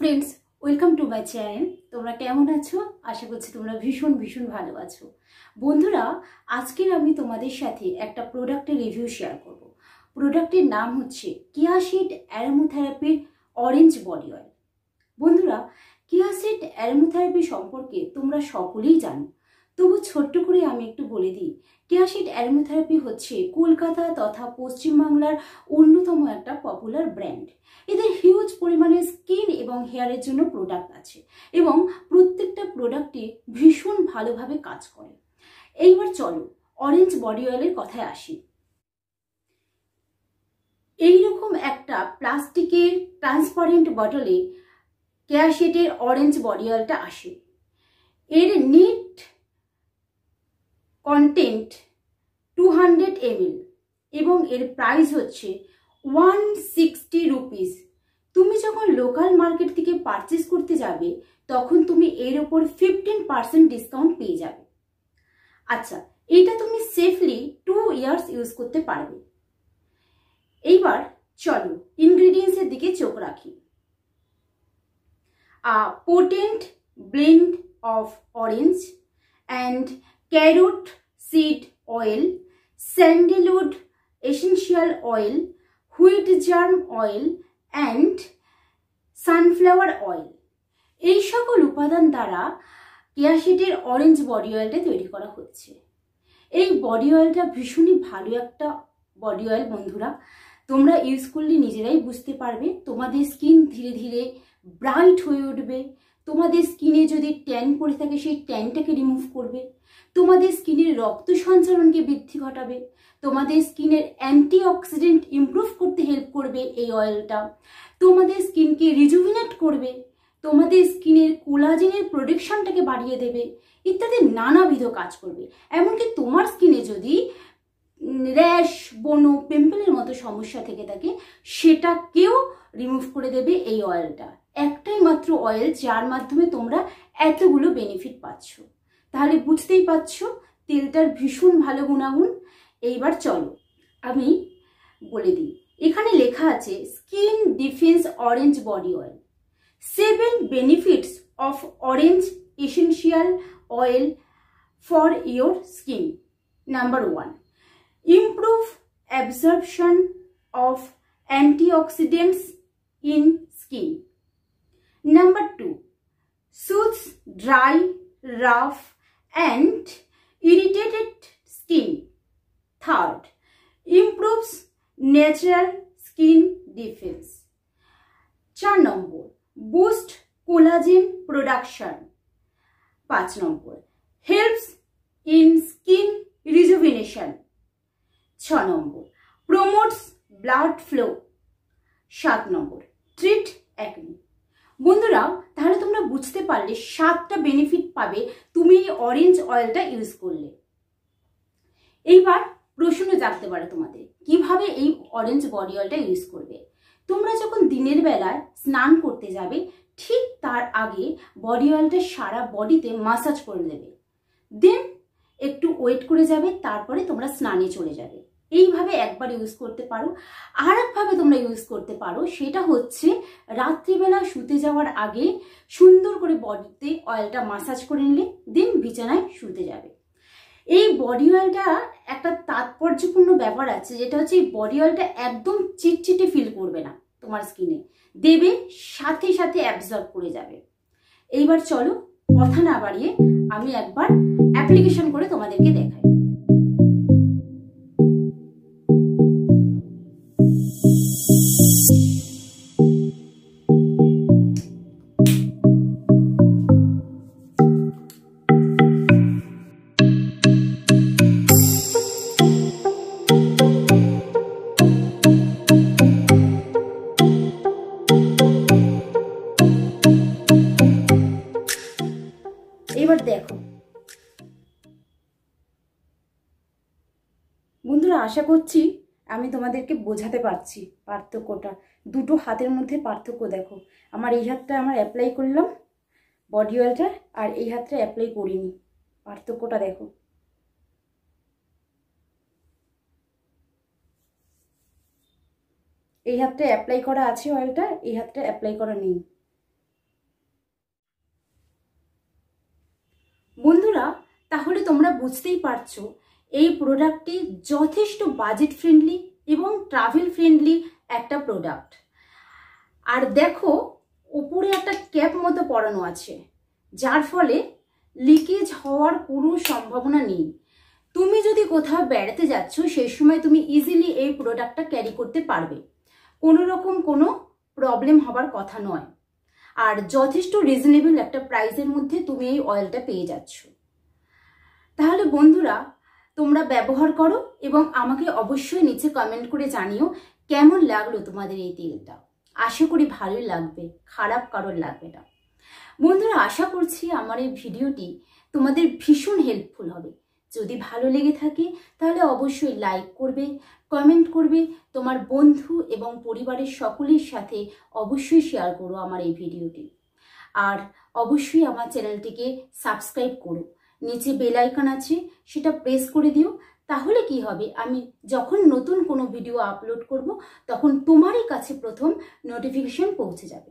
Friends, welcome to my channel. তোমরা কেমন আছো? আশা করছি তোমরা ভীষণ ভালো আছো। বন্ধুরা, আজকের আমি তোমাদের সাথে একটা প্রোডাক্টের রিভিউ শেয়ার করব। প্রোডাক্টের নাম হচ্ছে কিয়াসিড অ্যারোমাথেরাপির অরেঞ্জ বডি অয়েল। বন্ধুরা, কিয়াসিড অ্যারোমাথেরাপি সম্পর্কে তোমরা সকলেই জানো, তবু ছোট্ট করে আমি একটু বলে দিই। কিয়াসিড অ্যারোমাথেরাপি হচ্ছে কলকাতা তথা পশ্চিমবাংলার অন্যতম একটা পপুলার ব্র্যান্ড। এদের হিউজ পরিমাণে স্কিন এবং হেয়ারের জন্য প্রোডাক্ট আছে এবং প্রত্যেকটা প্রোডাক্টে ভীষণ ভালোভাবে কাজ করে। এইবার চলো অরেঞ্জ বডি অয়েলের কথায় আসি। এইরকম একটা প্লাস্টিকের ট্রান্সপারেন্ট বটলে কিয়াসিডের অরেঞ্জ বডি অয়েলটা আসে। এর নেট কন্টেন্ট 200 ml এবং এর প্রাইস হচ্ছে 160 রুপিস। তুমি যখন লোকাল মার্কেট থেকে পারচেস করতে যাবে তখন তুমি এর ওপর 15% ডিসকাউন্ট পেয়ে যাবে। আচ্ছা, এটা তুমি সেফলি 2 ইয়ার্স ইউজ করতে পারবে। এইবার চলো ইনগ্রেডিয়েন্টসের দিকে চোখ রাখি। A potent blend of orange and carrot seed oil, sandalwood essential oil, wheat germ oil and sunflower oil এই সকল উপাদান দ্বারা কিয়াসিডের অরেঞ্জ বডি অয়েলটা তৈরি করা হচ্ছে। এই বডি অয়েলটা ভীষণই ভালো একটা বডি অয়েল। বন্ধুরা, তোমরা ইউজ করলে নিজেরাই বুঝতে পারবে তোমাদের স্কিন ধীরে ধীরে ব্রাইট হয়ে উঠবে। তোমাদের স্কিনে যদি ট্যান পড়ে থাকে সেই ট্যানটাকে রিমুভ করবে, তোমাদের স্কিনের রক্ত সঞ্চালনকে বৃদ্ধি ঘটাবে, তোমাদের স্কিনের অ্যান্টিঅক্সিডেন্ট ইমপ্রুভ করতে হেল্প করবে এই অয়েলটা, তোমাদের স্কিনকে রিজুভিনেট করবে, তোমাদের স্কিনের কোলাজেনের প্রোডাকশনটাকে বাড়িয়ে দেবে, ইত্যাদি নানাবিধ কাজ করবে। এমনকি তোমার স্কিনে যদি র্যাশ, বনো, পিম্পলের মতো সমস্যা থেকে থাকে সেটাকেও রিমুভ করে দেবে এই অয়েলটা। একটাই মাত্র অয়েল যার মাধ্যমে তোমরা এতগুলো বেনিফিট পাচ্ছ। তাহলে বুঝতেই পারছো তেলটার ভীষণ ভালো গুণাগুণ। এইবার চলো আমি বলে দিই। এখানে লেখা আছে skin defence orange body oil, 7 benefits of orange essential oil for your skin. Number 1, improve absorption of antioxidants in skin. Number 2, soothes dry, rough and irritated skin. Third, improves natural skin defense. 4 number, boost collagen production. 5 number, helps in skin rejuvenation. 6 number, promotes blood flow. 7 number, treat acne. বন্ধুরা, তাহলে তোমরা বুঝতে পারলে 7টা benefit পাবে তুমি এই orange অয়েলটা use করলে। এইবার প্রশ্ন জাগতে পারে তোমাদের, কিভাবে এই অরেঞ্জ বডি অয়েলটা ইউজ করবে। তোমরা যখন দিনের বেলায় স্নান করতে যাবে ঠিক তার আগে বডি অয়েলটা সারা বডিতে মাসাজ করে দেবে, দেন একটু ওয়েট করে যাবে, তারপরে তোমরা স্নানে চলে যাবে। এইভাবে একবার ইউজ করতে পারো। আর একভাবে তোমরা ইউজ করতে পারো, সেটা হচ্ছে রাত্রিবেলা শুতে যাওয়ার আগে সুন্দর করে বডিতে অয়েলটা মাসাজ করে নিলে দেন বিছানায় শুতে যাবে। এই বডি অয়েলটা একটা তাৎপর্যপূর্ণ ব্যাপার আছে, যেটা হচ্ছে এই বডি অয়েলটা একদম চিটচিটে ফিল করবে না, তোমার স্কিনে দেবে সাথে সাথে অ্যাবজর্ব করে যাবে। এইবার চলো কথা না বাড়িয়ে আমি একবার অ্যাপ্লিকেশন করে তোমাদেরকে দেখাই। এবার দেখো বন্ধুরা, আশা করছি আমি তোমাদেরকে বোঝাতে পারছি পার্থক্যটা। দুটো হাতের মধ্যে পার্থক্য দেখো। আমার এই হাতটা আমার অ্যাপ্লাই করলাম বডি অয়েলটা, আর এই হাতটা অ্যাপ্লাই করিনি। পার্থক্যটা দেখো। এই হাতটা অ্যাপ্লাই করা আছে অয়েলটা, এই হাতটা অ্যাপ্লাই করা নেই। বন্ধুরা, তাহলে তোমরা বুঝতেই পারছো এই প্রোডাক্টটি যথেষ্ট বাজেট ফ্রেন্ডলি এবং ট্রাভেল ফ্রেন্ডলি একটা প্রোডাক্ট। আর দেখো, উপরে একটা ক্যাপ মতো পরানো আছে, যার ফলে লিকেজ হওয়ার কোনো সম্ভাবনা নেই। তুমি যদি কোথাও বেড়াতে যাচ্ছ সেই সময় তুমি ইজিলি এই প্রোডাক্টটা ক্যারি করতে পারবে, কোনো রকম কোনো প্রবলেম হবার কথা নয়। আর যথেষ্ট রিজনেবল একটা প্রাইসের মধ্যে তুমি এই অয়েলটা পেয়ে যাচ্ছ। তাহলে বন্ধুরা, তোমরা ব্যবহার করো এবং আমাকে অবশ্যই নিচে কমেন্ট করে জানিও কেমন লাগলো তোমাদের এই তেলটা। আশা করি ভালোই লাগবে, খারাপ কারোর লাগবে না। বন্ধুরা, আশা করছি আমার এই ভিডিওটি তোমাদের ভীষণ হেল্পফুল হবে। যদি ভালো লেগে থাকে তাহলে অবশ্যই লাইক করবে, কমেন্ট করবে, তোমার বন্ধু এবং পরিবারের সকলের সাথে অবশ্যই শেয়ার করো আমার এই ভিডিওটি। আর অবশ্যই আমার চ্যানেলটিকে সাবস্ক্রাইব করো, নিচে বেল আইকন আছে সেটা প্রেস করে দিও। তাহলে কি হবে, আমি যখন নতুন কোনো ভিডিও আপলোড করব তখন তোমারই কাছে প্রথম নোটিফিকেশন পৌঁছে যাবে।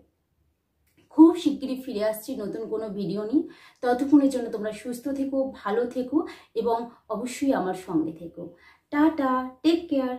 খুব শিগগিরই ফিরে আসছি নতুন কোনো ভিডিও নিয়ে। ততক্ষণের জন্য তোমরা সুস্থ থেকো, ভালো থেকো এবং অবশ্যই আমার সঙ্গে থেকো। Tata, take care.